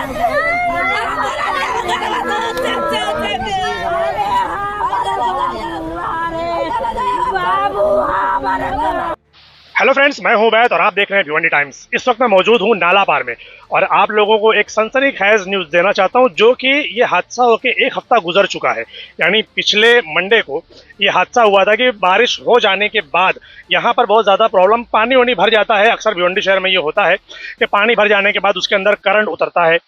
Hello friends, मैं हूं बैत और आप देख रहे हैं भिवंडी टाइम्स। इस वक्त मैं मौजूद हूं नाला पार में और आप लोगों को एक सनसनीखेज न्यूज़ देना चाहता हूं, जो कि ये हादसा होके एक हफ्ता गुजर चुका है। यानी पिछले मंडे को ये हादसा हुआ था कि बारिश हो जाने के बाद यहाँ पर बहुत ज़्यादा प्रॉब्लम, पानी वानी भर जाता है। अक्सर भिवंडी शहर में ये होता है कि पानी भर जाने के बाद उसके अंदर करंट उतरता है,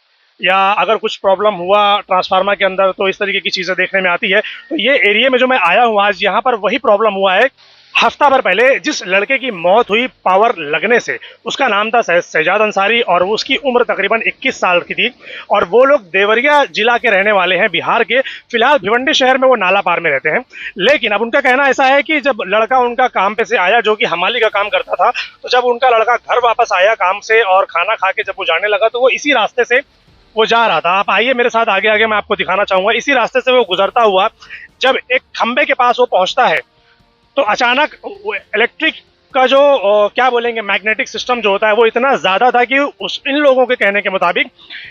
या अगर कुछ प्रॉब्लम हुआ ट्रांसफार्मर के अंदर तो इस तरीके की चीज़ें देखने में आती है। तो ये एरिया में जो मैं आया हूँ आज, यहाँ पर वही प्रॉब्लम हुआ है। हफ्ता भर पहले जिस लड़के की मौत हुई पावर लगने से, उसका नाम था शहजाद अंसारी और उसकी उम्र तकरीबन 21 साल की थी और वो लोग देवरिया जिला के रहने वाले हैं, बिहार के। फिलहाल भिवंडी शहर में वो नाला पार में रहते हैं। लेकिन अब उनका कहना ऐसा है कि जब लड़का उनका काम पे से आया, जो कि हमाली का काम करता था, तो जब उनका लड़का घर वापस आया काम से और खाना खा के जब वो जाने लगा, तो वो इसी रास्ते से वो जा रहा था। आप आइए मेरे साथ आगे आगे, मैं आपको दिखाना चाहूँगा। इसी रास्ते से वो गुजरता हुआ जब एक खंबे के पास वो पहुँचता है, तो अचानक इलेक्ट्रिक का जो क्या बोलेंगे मैग्नेटिक सिस्टम जो होता है, वो इतना ज़्यादा था कि इन लोगों के कहने के मुताबिक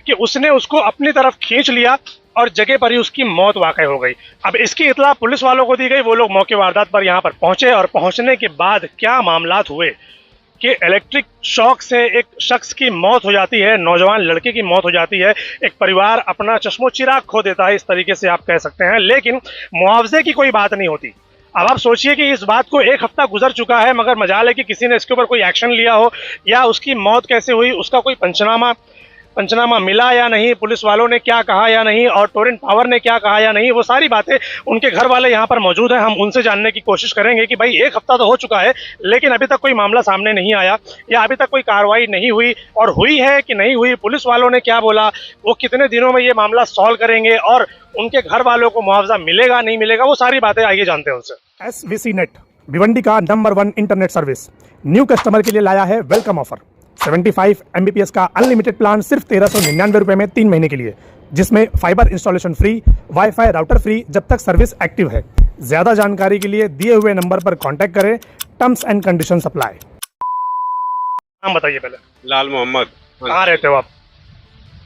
कि उसने उसको अपनी तरफ खींच लिया और जगह पर ही उसकी मौत वाक़ई हो गई। अब इसकी इत्तला पुलिस वालों को दी गई। वो लोग मौके वारदात पर यहाँ पर पहुँचे और पहुँचने के बाद क्या मामलात हुए कि इलेक्ट्रिक शॉक से एक शख्स की मौत हो जाती है, नौजवान लड़के की मौत हो जाती है, एक परिवार अपना चश्मो चिराग खो देता है, इस तरीके से आप कह सकते हैं। लेकिन मुआवजे की कोई बात नहीं होती। अब आप सोचिए कि इस बात को एक हफ्ता गुजर चुका है, मगर मजाल है कि किसी ने इसके ऊपर कोई एक्शन लिया हो, या उसकी मौत कैसे हुई उसका कोई पंचनामा मिला या नहीं, पुलिस वालों ने क्या कहा या नहीं, और टोरेंट पावर ने क्या कहा या नहीं, वो सारी बातें उनके घर वाले यहाँ पर मौजूद हैं। हम उनसे जानने की कोशिश करेंगे कि भाई एक हफ्ता तो हो चुका है, लेकिन अभी तक कोई मामला सामने नहीं आया, या अभी तक कोई कार्रवाई नहीं हुई, और हुई है कि नहीं हुई, पुलिस वालों ने क्या बोला, वो कितने दिनों में ये मामला सॉल्व करेंगे, और उनके घर वालों को मुआवजा मिलेगा नहीं मिलेगा, वो सारी बातें आइए जानते हैं उनसे। SVC नेट, भिवंडी का number 1 internet service, new customer के लिए लाया है वेलकम ऑफर। 75 Mbps का अनलिमिटेड प्लान सिर्फ 1399 रुपये में 3 महीने के लिए, जिसमें fibre installation free, wifi router free जब तक सर्विस एक्टिव है। ज्यादा जानकारी के लिए दिए हुए नंबर पर कांटेक्ट करें। Terms and condition apply. नाम बताइए पहले। लाल मोहम्मद। कहाँ रहते हो आप?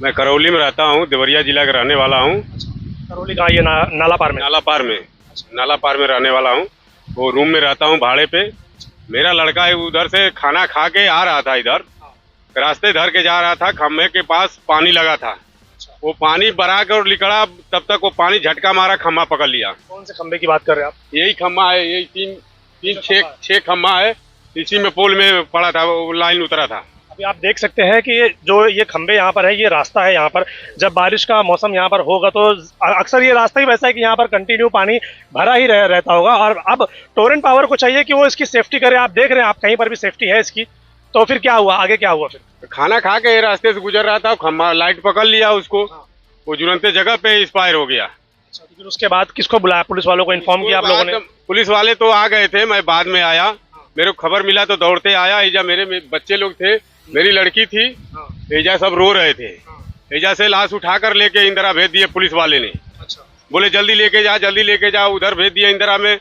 मैं करौली में रहता हूँ, देवरिया जिला का रहने वाला हूँ। करौली कहाँ? ये नाला पार में। नाला पार में रहने वाला हूँ। वो रूम में रहता हूँ भाड़े पे। मेरा लड़का उधर से खाना खा के आ रहा था, इधर रास्ते धर के जा रहा था, खम्भे के पास पानी लगा था। वो पानी बरा कर निकला, तब तक वो पानी झटका मारा, खम्भा पकड़ लिया। कौन से खम्भे की बात कर रहे हैं आप? यही खम्भा है, यही छह खम्भा है, इसी में पोल में पड़ा था, वो लाइन उतरा था। अभी आप देख सकते हैं कि ये खंबे यहाँ पर है, ये रास्ता है। यहाँ पर जब बारिश का मौसम यहाँ पर होगा तो अक्सर ये रास्ता ही वैसा है कि यहाँ पर कंटिन्यू पानी भरा ही रहता होगा। और अब टोरेंट पावर को चाहिए कि वो इसकी सेफ्टी करे। आप देख रहे हैं, आप कहीं पर भी सेफ्टी है इसकी। तो फिर क्या हुआ, आगे क्या हुआ? फिर खाना खा के रास्ते से गुजर रहा था, खम्भा लाइट पकड़ लिया उसको। वो जुरंते जगह पे एक्सपायर हो गया। तो फिर उसके बाद किसको बुलाया? पुलिस वालों को इन्फॉर्म किया आप लोगों ने? पुलिस वाले तो आ गए थे, मैं बाद में आया। मेरे को खबर मिला तो दौड़ते आया। एजा मेरे बच्चे लोग थे, मेरी लड़की थी, एजा सब रो रहे थे। एजा से लाश उठाकर लेके इंदिरा भेज दिए पुलिस वाले ने। बोले जल्दी लेके जा, उधर भेज दिया इंदिरा में।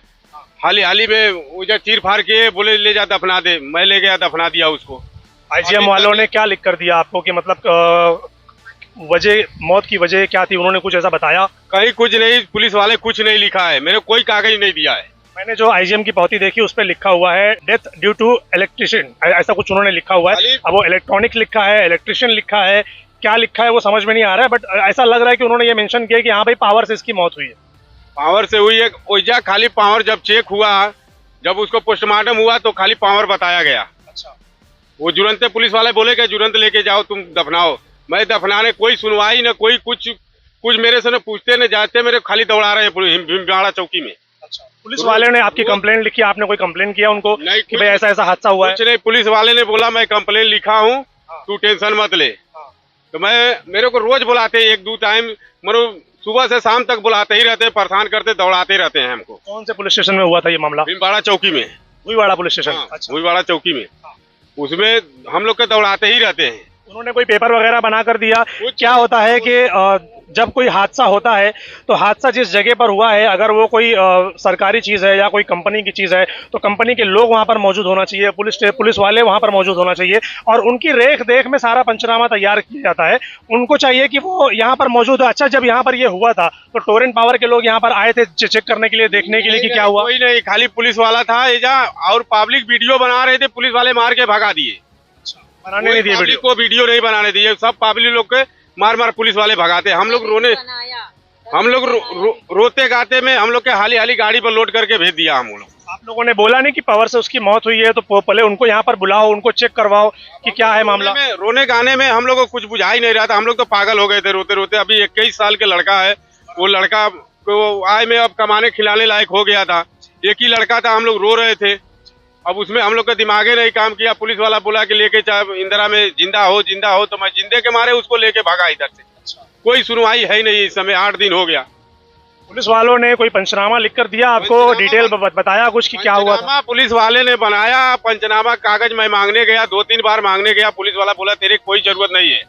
हाली में उधर चीर फाड़ के बोले ले जा दफना दे। मैं ले गया, दफना दिया उसको। IGM वालों ने क्या लिख कर दिया आपको कि मतलब मौत की वजह क्या थी? उन्होंने कुछ ऐसा बताया? कहीं कुछ नहीं, पुलिस वाले कुछ नहीं लिखा है, मेरे कोई कागज नहीं दिया है। मैंने जो IGM की पावती देखी उस पर लिखा हुआ है डेथ ड्यू टू इलेक्ट्रिशियन, ऐसा कुछ उन्होंने लिखा हुआ है। अब वो इलेक्ट्रॉनिक लिखा है, इलेक्ट्रिशियन लिखा है, क्या लिखा है वो समझ में नहीं आ रहा है, बट ऐसा लग रहा है कि उन्होंने ये मेंशन किया कि हाँ भाई पावर से इसकी मौत हुई है। पावर से हुई है। ओइजा खाली पावर जब चेक हुआ, जब उसको पोस्टमार्टम हुआ तो खाली पावर बताया गया। अच्छा। वो जुरंते पुलिस वाले बोले कि जुरंत लेके जाओ, तुम दफनाओ। मैं दफनाने कोई सुनवाई न कोई कुछ मेरे से न पूछते न जाते, मेरे खाली दौड़ा रहे भीमबाड़ा चौकी में। अच्छा। पुलिस वाले ने आपकी कंप्लेंट लिखी? आपने कोई कंप्लेंट किया उनको कि भाई ऐसा ऐसा हादसा हुआ है? कुछ नहीं, पुलिस वाले ने बोला मैं कंप्लेंट लिखा हूँ, तू टेंशन मत ले। तो मेरे को रोज बुलाते, 1-2 टाइम, सुबह से शाम तक बुलाते ही रहते, परेशान करते, दौड़ाते रहते हैं हमको। कौन से पुलिस स्टेशन में हुआ था ये मामला? भीमबाड़ा चौकी में। भुईवाड़ा पुलिस स्टेशन? अच्छा। भुईवाड़ा चौकी में। उसमें हम लोग के दौड़ाते ही रहते हैं। उन्होंने कोई पेपर वगैरह बना कर दिया? क्या होता है कि जब कोई हादसा होता है तो हादसा जिस जगह पर हुआ है, अगर वो कोई सरकारी चीज़ है या कोई कंपनी की चीज़ है, तो कंपनी के लोग वहाँ पर मौजूद होना चाहिए, पुलिस वाले वहाँ पर मौजूद होना चाहिए, और उनकी रेख देख में सारा पंचनामा तैयार किया जाता है। उनको चाहिए कि वो यहाँ पर मौजूद हो। अच्छा, जब यहाँ पर ये हुआ था तो टोरेंट पावर के लोग यहाँ पर आए थे चेक करने के लिए, देखने के लिए कि क्या हुआ? कोई नहीं, खाली पुलिस वाला था एजा, और पब्लिक वीडियो बना रहे थे, पुलिस वाले मार के भगा दिए। बनाने नहीं दिए पब्लिक को वीडियो नहीं बनाने दिए, सब पब्लिक लोग के मार मार पुलिस वाले भगाते। हम लोग रोते गाते में हम लोग के हाली हाली गाड़ी पर लोड करके भेज दिया। हम लोग, आप लोगों ने बोला नहीं कि पावर से उसकी मौत हुई है तो पहले उनको यहाँ पर बुलाओ, उनको चेक करवाओ कि क्या है मामला? रोने गाने में हम लोग को कुछ बुझा ही नहीं रहा था। हम लोग तो पागल हो गए थे रोते रोते। अभी 21 साल के लड़का है, वो लड़का को आय में अब कमाने खिलाने लायक हो गया था। एक ही लड़का था, हम लोग रो रहे थे। अब उसमें हम लोग का दिमागे नहीं काम किया। पुलिस वाला बोला कि लेके चाहे इंदिरा में जिंदा हो, तो मैं जिंदे के मारे उसको लेके भागा इधर से। कोई सुनवाई है नहीं इस समय, 8 दिन हो गया। पुलिस वालों ने कोई पंचनामा लिख कर दिया आपको? डिटेल बताया कुछ कि क्या हुआ था? पुलिस वाले ने बनाया पंचनामा, कागज मैं मांगने गया, 2-3 बार मांगने गया। पुलिस वाला बोला तेरे कोई जरूरत नहीं है,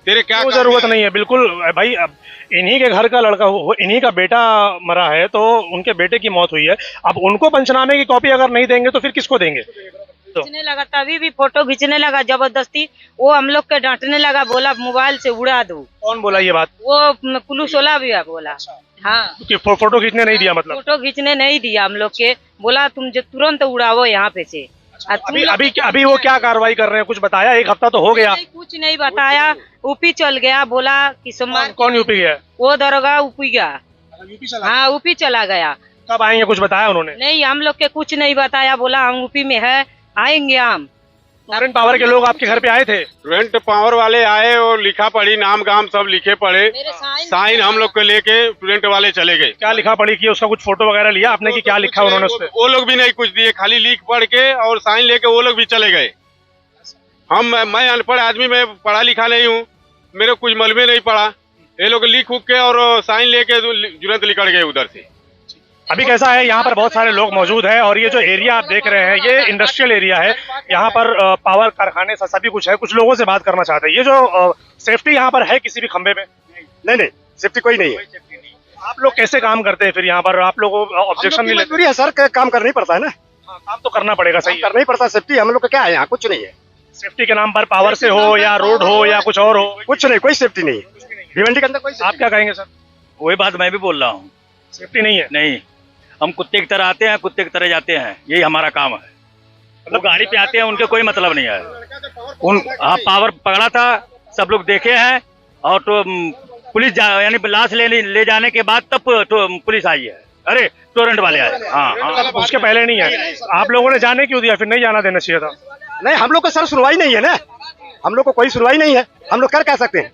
तेरे क्या जरूरत नहीं है। बिल्कुल भाई, अब इन्हीं के घर का लड़का हो, इन्हीं का बेटा मरा है, तो उनके बेटे की मौत हुई है। अब उनको पंचनामे की कॉपी अगर नहीं देंगे तो फिर किसको देंगे? खींचने लगा, तभी भी फोटो खींचने लगा जबरदस्ती। वो हम लोग के डांटने लगा, बोला मोबाइल से उड़ा दो। कौन बोला ये बात? वो पुलिस वाला भी बोला। हाँ, फोटो खींचने नहीं दिया? मतलब फोटो खींचने नहीं दिया हम लोग के, बोला तुम जो तुरंत उड़ाओ यहाँ पे से। अभी वो क्या कार्रवाई कर रहे हैं, कुछ बताया? 1 हफ्ता तो हो गया। कुछ नहीं बताया। यूपी चल गया, बोला कि सोमवार। कौन यूपी गया? वो दरोगा यूपी गया। हाँ, यूपी चला गया। कब आएंगे, कुछ बताया उन्होंने? नहीं, हम लोग के कुछ नहीं बताया। बोला हम यूपी में है, आएंगे हम। टोरेंट पावर के लोग आपके घर पे आए थे? टोरेंट पावर वाले आए और लिखा पढ़ी, नाम गाम सब लिखे पढ़े, साइन हम लोग को लेके टोरेंट वाले चले गए। क्या लिखा पढ़ी की? उसका कुछ फोटो वगैरह लिया आपने कि क्या लिखा उन्होंने उस पे? वो लोग भी नहीं कुछ दिए, खाली लिख पढ़ के और साइन लेके वो लोग भी चले गए। मैं अनपढ़ आदमी, मैं पढ़ा लिखा नहीं हूँ, मेरे कुछ मालूम नहीं पड़ा। ये लोग लिख उख के और साइन लेके तुरंत निकल गए उधर से। अभी कैसा है, यहाँ पर बहुत सारे लोग मौजूद हैं, और ये जो एरिया आप देख रहे हैं ये इंडस्ट्रियल एरिया है। यहाँ पर पावर कारखाने सभी कुछ है। कुछ लोगों से बात करना चाहते हैं। ये जो सेफ्टी यहाँ पर है किसी भी खंबे में? नहीं, सेफ्टी कोई नहीं है। आप लोग कैसे काम करते हैं फिर यहाँ पर? आप लोग ऑब्जेक्शन नहीं लेते? है सर, काम करना ही पड़ता है ना। हाँ, काम तो करना पड़ेगा, सही करना ही पड़ता है। सेफ्टी हम लोग का क्या है, यहाँ कुछ नहीं है। सेफ्टी के नाम पर पावर से हो या रोड हो या कुछ और हो, कुछ नहीं, कोई सेफ्टी नहीं है भिवंडी के अंदर। कोई आप क्या कहेंगे सर? वही बात मैं भी बोल रहा हूँ, सेफ्टी नहीं है। नहीं, हम कुत्ते की तरह आते हैं, कुत्ते की तरह जाते हैं, यही हमारा काम है। मतलब गाड़ी पे आते हैं, उनके कोई मतलब नहीं है। पावर पकड़ा था, सब लोग देखे हैं, और तो पुलिस यानी लाश ले जाने के बाद तब तो पुलिस आई है। अरे टोरेंट वाले आए। हाँ, उसके पहले नहीं है। आप लोगों ने जाने क्यों दिया? फिर नहीं जाना देना चाहिए था। नहीं, हम लोग को सर सुनवाई नहीं है ना, हम लोग को कोई सुनवाई नहीं है। हम लोग कर क्या सकते हैं?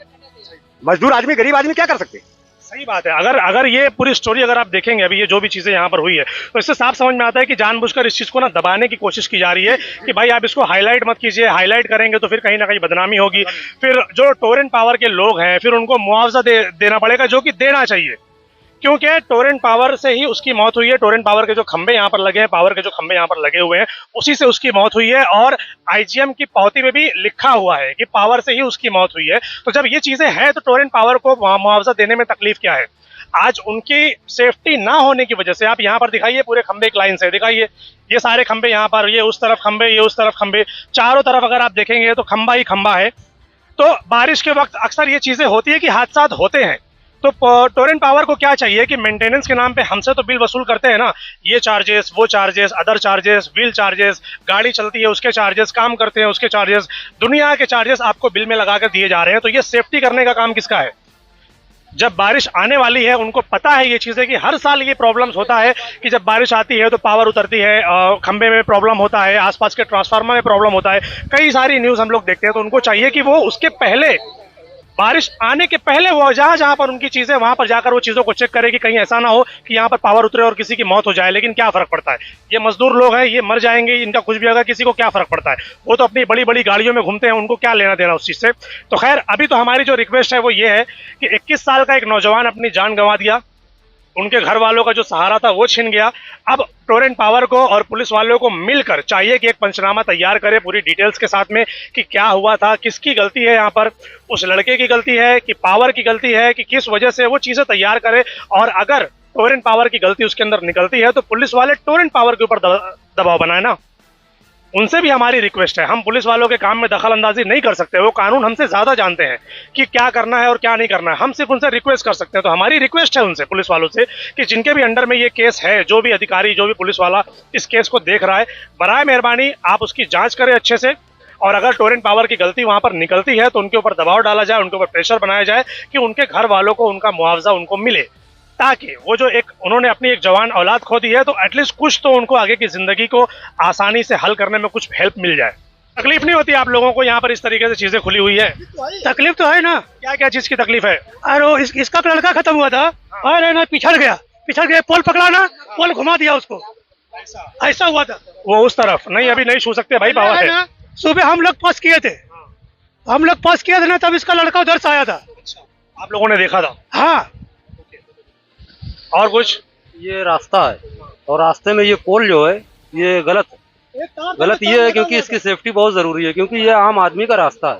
मजदूर आदमी, गरीब आदमी क्या कर सकते हैं? सही बात है। अगर ये पूरी स्टोरी अगर आप देखेंगे, अभी ये जो भी चीजें यहाँ पर हुई है, तो इससे साफ समझ में आता है कि जानबूझकर इस चीज को ना दबाने की कोशिश की जा रही है कि भाई आप इसको हाईलाइट मत कीजिए। हाईलाइट करेंगे तो फिर कहीं ना कहीं बदनामी होगी। फिर जो टोरेंट पावर के लोग हैं, फिर उनको मुआवजा देना पड़ेगा, जो कि देना चाहिए, क्योंकि टोरेंट पावर से ही उसकी मौत हुई है। टोरेंट पावर के जो खंबे यहाँ पर लगे हैं, पावर के जो खंबे यहाँ पर लगे हुए हैं, उसी से उसकी मौत हुई है। और आईजीएम की पावती में भी लिखा हुआ है कि पावर से ही उसकी मौत हुई है। तो जब ये चीजें हैं तो टोरेंट पावर को मुआवजा देने में तकलीफ क्या है? आज उनकी सेफ्टी ना होने की वजह से, आप यहाँ पर दिखाइए पूरे खंबे एक लाइन से दिखाइए, ये सारे खंबे यहाँ पर, ये उस तरफ खंबे, ये उस तरफ खंबे, चारों तरफ अगर आप देखेंगे तो खंबा ही खंबा है। तो बारिश के वक्त अक्सर ये चीजें होती है कि हादसा होते हैं। तो टोरेंट पावर को क्या चाहिए कि मेंटेनेंस के नाम पे हमसे तो बिल वसूल करते हैं ना, ये चार्जेस, वो charges, other charges, wheel charges, गाड़ी चलती है उसके चार्जेस, काम करते हैं उसके चार्जेस, दुनिया के चार्जेस आपको बिल में लगा कर दिए जा रहे हैं। तो ये सेफ्टी करने का काम किसका है? जब बारिश आने वाली है, उनको पता है ये चीजें कि हर साल ये प्रॉब्लम्स होता है कि जब बारिश आती है तो पावर उतरती है, खंबे में प्रॉब्लम होता है, आसपास के ट्रांसफार्मर में प्रॉब्लम होता है, कई सारी न्यूज़ हम लोग देखते हैं। तो उनको चाहिए कि वो उसके पहले, बारिश आने के पहले, वो जहां पर उनकी चीजें, वहां पर जाकर वो चीजों को चेक करे कि कहीं ऐसा ना हो कि यहाँ पर पावर उतरे और किसी की मौत हो जाए। लेकिन क्या फर्क पड़ता है, ये मजदूर लोग हैं, ये मर जाएंगे, इनका कुछ भी अगर किसी को क्या फर्क पड़ता है? वो तो अपनी बड़ी बड़ी गाड़ियों में घूमते हैं, उनको क्या लेना देना उस चीज से। तो खैर, अभी तो हमारी जो रिक्वेस्ट है वो ये है कि 21 साल का एक नौजवान अपनी जान गंवा दिया, उनके घर वालों का जो सहारा था वो छिन गया। अब टोरेंट पावर को और पुलिस वालों को मिलकर चाहिए कि एक पंचनामा तैयार करे पूरी डिटेल्स के साथ में कि क्या हुआ था, किसकी गलती है, यहाँ पर उस लड़के की गलती है कि पावर की गलती है कि किस वजह से, वो चीजें तैयार करे। और अगर टोरेंट पावर की गलती उसके अंदर निकलती है तो पुलिस वाले टोरेंट पावर के ऊपर दबाव बनाए ना। उनसे भी हमारी रिक्वेस्ट है, हम पुलिस वालों के काम में दखल अंदाजी नहीं कर सकते, वो कानून हमसे ज्यादा जानते हैं कि क्या करना है और क्या नहीं करना है। हम सिर्फ उनसे रिक्वेस्ट कर सकते हैं। तो हमारी रिक्वेस्ट है उनसे, पुलिस वालों से, कि जिनके भी अंडर में ये केस है, जो भी अधिकारी, जो भी पुलिस वाला इस केस को देख रहा है, बराए मेहरबानी आप उसकी जांच करें अच्छे से। और अगर टोरेंट पावर की गलती वहां पर निकलती है तो उनके ऊपर दबाव डाला जाए, उनके ऊपर प्रेशर बनाया जाए कि उनके घर वालों को उनका मुआवजा उनको मिले, ताकि वो जो एक उन्होंने अपनी एक जवान औलाद खो दी है तो एटलीस्ट कुछ तो उनको आगे की जिंदगी को आसानी से हल करने में कुछ हेल्प मिल जाए। तकलीफ नहीं होती आप लोगों को यहाँ पर इस तरीके से चीजें खुली हुई है? तकलीफ तो है ना। क्या क्या चीज की तकलीफ है? अरे इसका लड़का खत्म हुआ था, अरे ना पिछड़ गया, पोल पकड़ा ना, पोल घुमा दिया उसको, ऐसा हुआ था। वो उस तरफ नहीं, अभी नहीं छू सकते भाई, पावर है। सुबह हम लोग पास किए थे ना, तब इसका लड़का उधर से आया था। आप लोगों ने देखा था? हाँ। और कुछ? ये रास्ता है और रास्ते में ये पोल जो है ये गलत ये है, क्योंकि इसकी सेफ्टी बहुत जरूरी है, क्योंकि ये आम आदमी का रास्ता है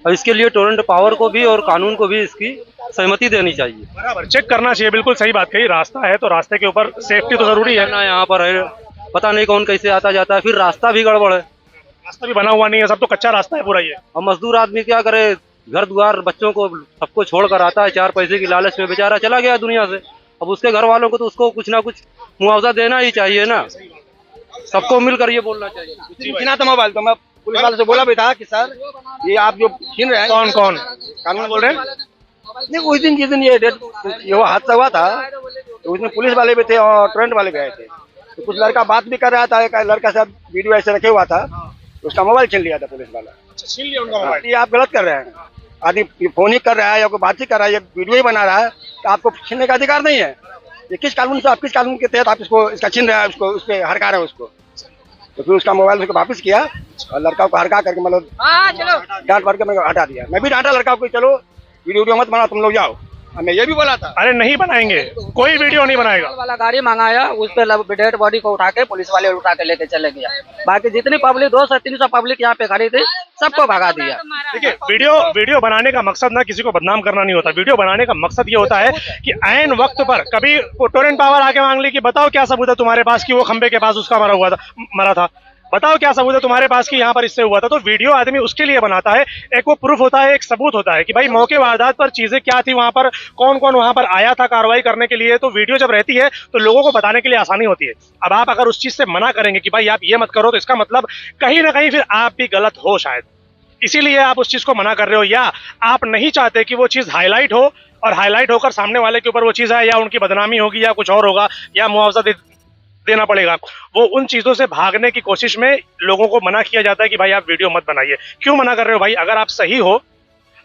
और इसके लिए टोरेंट पावर को भी और कानून को भी इसकी सहमति देनी चाहिए। बराबर चेक करना चाहिए, बिल्कुल सही बात कही। रास्ता है तो रास्ते के ऊपर सेफ्टी तो जरूरी है ना। यहाँ पर है, पता नहीं कौन कैसे आता जाता है, फिर रास्ता भी गड़बड़ है, रास्ता भी बना हुआ नहीं है, सब तो कच्चा रास्ता है पूरा ये। और मजदूर आदमी क्या करे, घर द्वार बच्चों को सबको छोड़ कर आता है, 4 पैसे की लालच में बेचारा चला गया दुनिया से। अब उसके घर वालों को तो उसको कुछ ना कुछ मुआवजा देना ही चाहिए ना, सबको मिलकर ये बोलना चाहिए। छीना था मोबाइल, तो मैं पुलिस वाले से बोला भी था कि सर ये आप जो छीन रहे हैं। कौन कानून बोल रहे हैं? नहीं, उस दिन जिस दिन ये वो हादसा हुआ था तो उसमें पुलिस वाले भी थे और टोरेंट वाले भी आए थे। तो कुछ लड़का बात भी कर रहा था, एक लड़का साहब वीडियो ऐसे रखे हुआ था, उसका मोबाइल छीन लिया था पुलिस वाला। छीन लिया उनका मोबाइल? ये आप गलत कर रहे हैं। आदमी फोन ही कर रहा है या कोई बात ही कर रहा है या वीडियो ही बना रहा है तो आपको छीनने का अधिकार नहीं है। ये किस कानून से, आप किस कानून के तहत आप इसका छीन रहे हैं, उसको उस पर हड़का रहे हैं उसको? तो फिर उसका मोबाइल उसको वापस किया और लड़का को हड़का करके मतलब डांट मार के मैं हटा दिया। मैं भी डांटा लड़का को, चलो वीडियो मत बनाओ, तुम लोग जाओ। मैं ये भी बोला था, अरे नहीं बनाएंगे, कोई वीडियो नहीं बनाएगा। वाला गाड़ी मंगाया, उस पे डेड बॉडी को उठा के पुलिस वाले उठा के लेके चले गया। बाकी जितनी पब्लिक 200-300 पब्लिक यहाँ पे खड़ी थी, सबको भगा दिया। देखिए, वीडियो बनाने का मकसद ना किसी को बदनाम करना नहीं होता। वीडियो बनाने का मकसद ये होता है कि ऐन वक्त पर कभी टोरेंट पावर आके मांग ली कि बताओ क्या सबूत है तुम्हारे पास कि वो खंबे के पास उसका मरा था, बताओ क्या सबूत है तुम्हारे पास कि यहाँ पर इससे हुआ था। तो वीडियो आदमी उसके लिए बनाता है, एक वो प्रूफ होता है, एक सबूत होता है कि भाई मौके वारदात पर चीजें क्या थी, वहां पर कौन कौन वहां पर आया था कार्रवाई करने के लिए। तो वीडियो जब रहती है तो लोगों को बताने के लिए आसानी होती है। अब आप अगर उस चीज से मना करेंगे कि भाई आप ये मत करो, तो इसका मतलब कहीं ना कहीं फिर आप भी गलत हो शायद, इसीलिए आप उस चीज को मना कर रहे हो, या आप नहीं चाहते कि वो चीज हाईलाइट हो और हाईलाइट होकर सामने वाले के ऊपर वो चीज है, या उनकी बदनामी होगी या कुछ और होगा या मुआवजा देना पड़ेगा। वो उन चीजों से भागने की कोशिश में लोगों को मना किया जाता है कि भाई आप वीडियो मत बनाइए। क्यों मना कर रहे हो भाई? अगर आप सही हो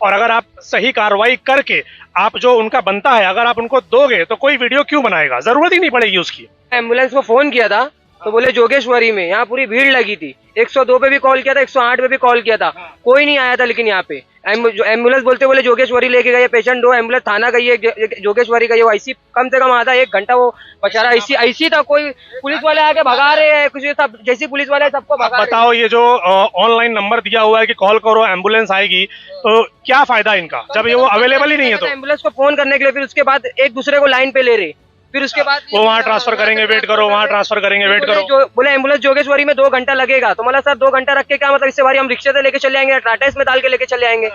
और अगर आप सही कार्रवाई करके आप जो उनका बनता है अगर आप उनको दोगे तो कोई वीडियो क्यों बनाएगा, जरूरत ही नहीं पड़ेगी उसकी। एम्बुलेंस को फोन किया था तो बोले जोगेश्वरी में, यहाँ पूरी भीड़ लगी थी। 102 पे भी कॉल किया था, 108 पे भी कॉल किया था, कोई नहीं आया था। लेकिन यहाँ पे एम्बुलेंस बोले जोगेश्वरी लेके गए पेशेंट, 2 एम्बुलेंस थाना गई है, जोगेश्वरी गई है। ऐसी कम से कम आधा 1 घंटा वो बेचारा ऐसी था, कोई पुलिस वाले आके भगा रहे हैं, कुछ सब जैसी पुलिस वाले सबको भगा। बताओ, ये जो ऑनलाइन नंबर दिया हुआ है कि कॉल करो एम्बुलेंस आएगी, तो क्या फायदा इनका जब ये वो अवेलेबल ही नहीं है? तो एम्बुलेंस को फोन करने के लिए फिर उसके बाद एक दूसरे को लाइन पे ले रहे, फिर उसके बाद वो वहाँ ट्रांसफर करेंगे, वेट करो, वहाँ ट्रांसफर करेंगे, वेट करो। बोले एम्बुलेंस जोगेश्वरी में 2 घंटा लगेगा। तो मतलब सर 2 घंटा रख के क्या मतलब, इससे बारी हम रिक्शे से लेके चले आएंगे, टाटा में डाल के लेके चले आएंगे।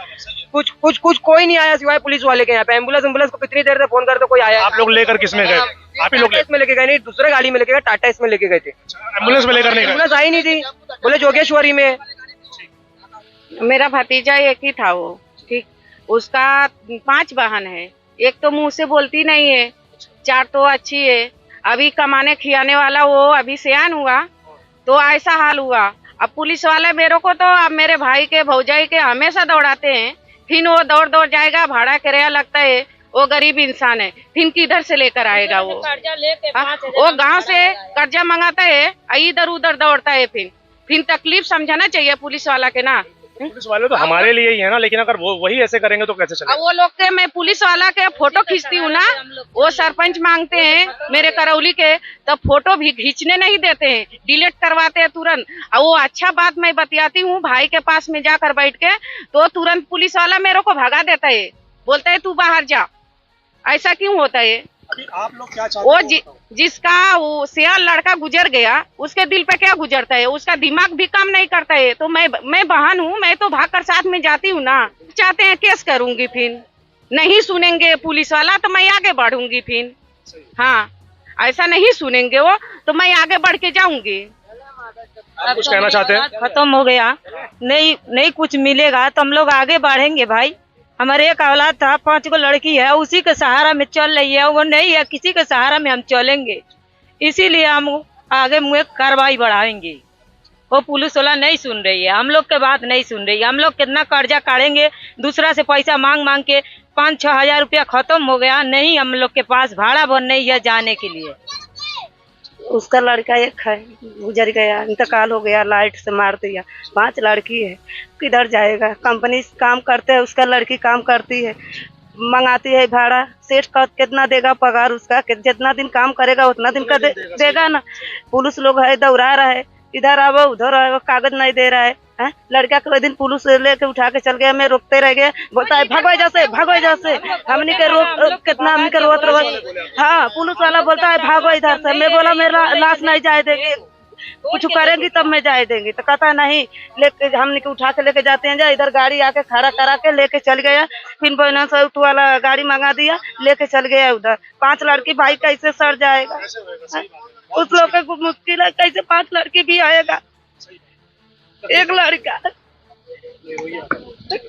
कुछ कोई नहीं आया सिवाय पुलिस वाले के। यहाँ पे एम्बुलेंस को कितनी देर से फोन करते कोई आया? आप लोग लेकर किस में गए? आप ही लोग में लेके गए? नहीं, दूसरे गाड़ी में लेके गए, टाटा इसमें लेके गए थे। एम्बुलेंस में लेकर नहीं गए? एम्बुलेंस आई नहीं थी, बोले जोगेश्वरी में। मेरा भतीजा एक ही था वो, ठीक, उसका 5 बहन है, एक तो मुंह से बोलती नहीं है, 4 तो अच्छी है। अभी कमाने खियाने वाला वो अभी सियान हुआ तो ऐसा हाल हुआ। अब पुलिस वाले मेरे को तो अब मेरे भाई के भौजाई के हमेशा दौड़ाते हैं, फिर वो दौड़ जाएगा, भाड़ा किराया लगता है, वो गरीब इंसान है, फिर किधर से लेकर आएगा वो? वो गांव से कर्जा मंगाता है, इधर उधर दौड़ता है, फिर तकलीफ समझाना चाहिए पुलिस वाला के ना। पुलिस वाले तो हमारे लिए ही है ना, लेकिन अगर वो वही ऐसे करेंगे तो कैसे चलेगा? अब वो लोग के मैं पुलिस वाला के फोटो खींचती हूँ ना, वो सरपंच मांगते हैं मेरे करौली के, तब फोटो भी खींचने नहीं देते हैं, डिलीट करवाते हैं तुरंत। और वो अच्छा बात मैं बतियाती हूँ भाई के पास में जाकर बैठ के, तो तुरंत पुलिस वाला मेरे को भगा देता है, बोलता है तू बाहर जा। ऐसा क्यों होता है? अभी आप लोग क्या वो चाहते हो? जिसका वो सियाल लड़का गुजर गया, उसके दिल पे क्या गुजरता है? उसका दिमाग भी काम नहीं करता है। तो मैं बहन हूँ, मैं तो भागकर साथ में जाती हूँ ना। चाहते हैं केस करूंगी, फिर नहीं सुनेंगे पुलिस वाला तो मैं आगे बढ़ूंगी फिर। हाँ, ऐसा नहीं सुनेंगे वो तो मैं आगे बढ़ के जाऊंगी। आप कुछ कहना चाहते हैं? खत्म हो गया, नहीं कुछ मिलेगा तो हम लोग आगे बढ़ेंगे भाई। हमारे एक औलाद था, 5 गो लड़की है, उसी के सहारा में चल रही है, वो नहीं है किसी के सहारा में हम चलेंगे। इसीलिए हम आगे मुझे कार्रवाई बढ़ाएंगे। वो पुलिस वाला नहीं सुन रही है, हम लोग के बात नहीं सुन रही है। हम लोग कितना कर्जा काटेंगे, दूसरा से पैसा मांग मांग के 5-6 हजार रुपया खत्म हो गया। नहीं हम लोग के पास भाड़ा भर नहीं है जाने के लिए। उसका लड़का एक है, गुजर गया, इंतकाल हो गया, लाइट से मार दिया। 5 लड़की है, किधर जाएगा? कंपनी काम करते हैं, उसका लड़की काम करती है, मंगाती है भाड़ा। सेठ का कितना देगा पगार उसका? जितना दिन काम करेगा उतना दिन का देगा ना। पुलिस लोग है दौड़ा रहा है, इधर आओ उधर आओ, कागज नहीं दे रहा है। लड़का को दिन पुलिस लेके उठा के चल गया, मैं रोकते रह गए, बोलता है भगो इधर से। हमने के रोक कितना हमने के रोक। हाँ, पुलिस वाला बोलता है भागो इधर से। मैं बोला मेरा लाश नहीं जाए देंगे, कुछ करेंगी तब मैं जाए देंगे। तो कहता नहीं, लेके हमने के उठा के लेके जाते हैं। जा इधर गाड़ी आके खड़ा करा के लेके चल गया। फिर बहना से वाला गाड़ी मंगा दिया, लेके चल गया उधर। 5 लड़की भाई कैसे सर जाएगा? उस लोग को मुश्किल है, कैसे 5 लड़की भी आएगा? एक लड़का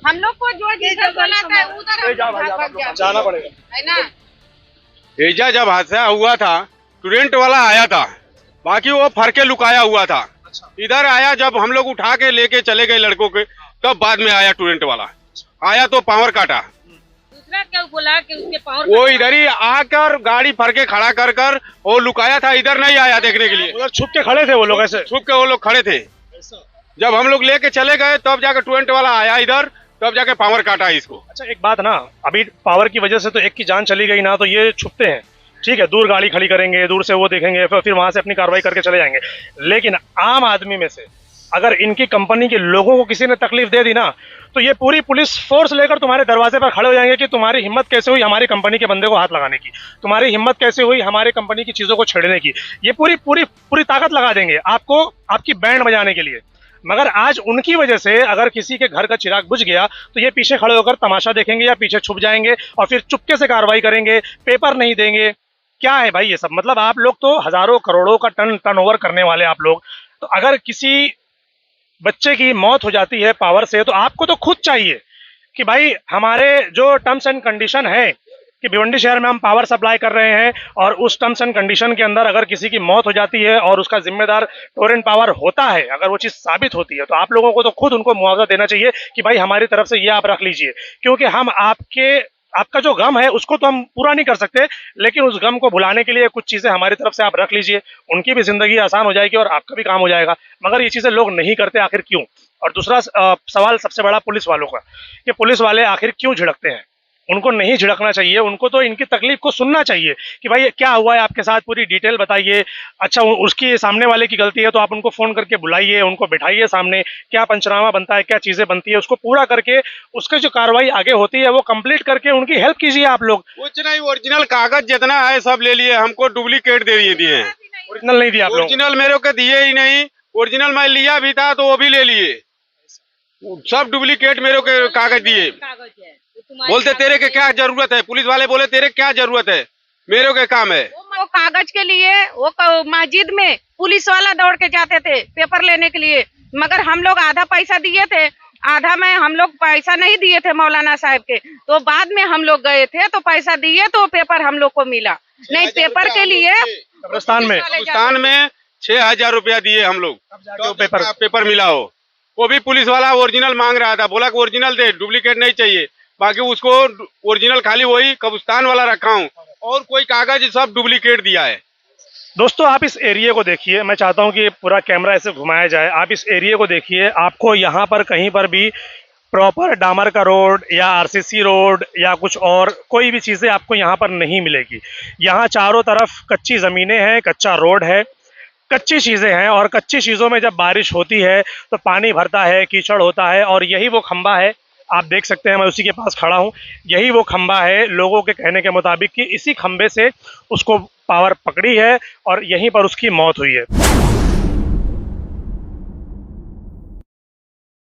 हम लोग को जो बनाता है उधर जाना पड़ेगा, है ना। एजा जब हादसा हुआ था, टूरेंट वाला आया था, बाकी वो फरके लुकाया हुआ था। इधर आया जब हम लोग उठा के लेके चले गए लड़कों के, तब बाद में आया टूरेंट वाला। आया तो पावर काटा, दूसरा क्या बोला कि उसके पावर वो इधर ही आकर गाड़ी फरके खड़ा कर कर वो लुकाया था, इधर नहीं आया देखने के लिए। उधर छुप के खड़े थे वो लोग, ऐसे छुप के वो लोग खड़े थे। जब हम लोग लेके चले गए तब जाकर टूरेंट वाला आया इधर, तब जाके पावर काटा इसको। अच्छा एक बात ना, अभी पावर की वजह से तो एक की जान चली गई ना, तो ये छुपते हैं, ठीक है, दूर गाड़ी खड़ी करेंगे, दूर से वो देखेंगे, फिर वहां से अपनी कार्रवाई करके चले जाएंगे। लेकिन आम आदमी में से अगर इनकी कंपनी के लोगों को किसी ने तकलीफ दे दी ना, तो ये पूरी पुलिस फोर्स लेकर तुम्हारे दरवाजे पर खड़े हो जाएंगे कि तुम्हारी हिम्मत कैसे हुई हमारी कंपनी के बंदे को हाथ लगाने की, तुम्हारी हिम्मत कैसे हुई हमारे कंपनी की चीजों को छेड़ने की। ये पूरी पूरी पूरी ताकत लगा देंगे आपको, आपकी बैंड बजाने के लिए। मगर आज उनकी वजह से अगर किसी के घर का चिराग बुझ गया तो ये पीछे खड़े होकर तमाशा देखेंगे या पीछे छुप जाएंगे और फिर चुपके से कार्रवाई करेंगे, पेपर नहीं देंगे। क्या है भाई ये सब? मतलब आप लोग तो हजारों करोड़ों का टर्नओवर करने वाले आप लोग, तो अगर किसी बच्चे की मौत हो जाती है पावर से, तो आपको तो खुद चाहिए कि भाई हमारे जो टर्म्स एंड कंडीशन है कि भिवंडी शहर में हम पावर सप्लाई कर रहे हैं, और उस टर्म्स एंड कंडीशन के अंदर अगर किसी की मौत हो जाती है और उसका जिम्मेदार टोरेंट पावर होता है, अगर वो चीज़ साबित होती है, तो आप लोगों को तो खुद उनको मुआवजा देना चाहिए कि भाई हमारी तरफ से ये आप रख लीजिए। क्योंकि हम आपका जो गम है उसको तो हम पूरा नहीं कर सकते, लेकिन उस गम को भुलाने के लिए कुछ चीज़ें हमारी तरफ से आप रख लीजिए, उनकी भी जिंदगी आसान हो जाएगी और आपका भी काम हो जाएगा। मगर ये चीज़ें लोग नहीं करते, आखिर क्यों? और दूसरा सवाल सबसे बड़ा पुलिस वालों का, कि पुलिस वाले आखिर क्यों झिड़कते हैं? उनको नहीं झिड़कना चाहिए, उनको तो इनकी तकलीफ को सुनना चाहिए कि भाई क्या हुआ है आपके साथ, पूरी डिटेल बताइए। अच्छा उसकी सामने वाले की गलती है तो आप उनको फोन करके बुलाइए, उनको बैठाइए सामने, क्या पंचनामा बनता है, क्या चीजें बनती है, उसको पूरा करके उसके जो कार्रवाई आगे होती है वो कंप्लीट करके उनकी हेल्प कीजिए आप लोग। कुछ नहीं, ओरिजिनल कागज जितना है सब ले लिए, हमको डुप्लीकेट दे दिए हैं। ओरिजिनल नहीं दिया आप लोग? ओरिजिनल मेरे को दिए ही नहीं, ओरिजिनल मैं लिया भी था तो वो भी ले लिए, सब डुप्लीकेट मेरे को कागज दिए। बोलते तेरे के क्या जरूरत है, पुलिस वाले बोले तेरे क्या जरूरत है, मेरे के काम है। वो कागज के लिए वो मस्जिद में पुलिस वाला दौड़ के जाते थे पेपर लेने के लिए, मगर हम लोग आधा पैसा दिए थे, आधा में हम लोग पैसा नहीं दिए थे मौलाना साहब के, तो बाद में हम लोग गए थे तो पैसा दिए तो पेपर हम लोग को मिला नहीं। पेपर के लिए कब्रिस्तान में 6,000 रुपया दिए हम लोग, तो पेपर मिला हो। वो भी पुलिस वाला ओरिजिनल मांग रहा था, बोला कि ओरिजिनल दे, डुप्लीकेट नहीं चाहिए। बाकी उसको ओरिजिनल खाली वही कब्रिस्तान वाला रखा हूँ, और कोई कागज सब डुप्लीकेट दिया है। दोस्तों आप इस एरिया को देखिए, मैं चाहता हूं कि पूरा कैमरा ऐसे घुमाया जाए। आप इस एरिया को देखिए, आपको यहाँ पर कहीं पर भी प्रॉपर डामर का रोड या आरसीसी रोड या कुछ और कोई भी चीज़ें आपको यहाँ पर नहीं मिलेगी। यहाँ चारों तरफ कच्ची ज़मीनें हैं, कच्चा रोड है, कच्ची चीज़ें हैं, और कच्ची चीज़ों में जब बारिश होती है तो पानी भरता है, कीचड़ होता है। और यही वो खंबा है, आप देख सकते हैं, मैं उसी के पास खड़ा हूँ। यही वो खंबा है, लोगों के कहने के मुताबिक कि इसी खंबे से उसको पावर पकड़ी है और यहीं पर उसकी मौत हुई है।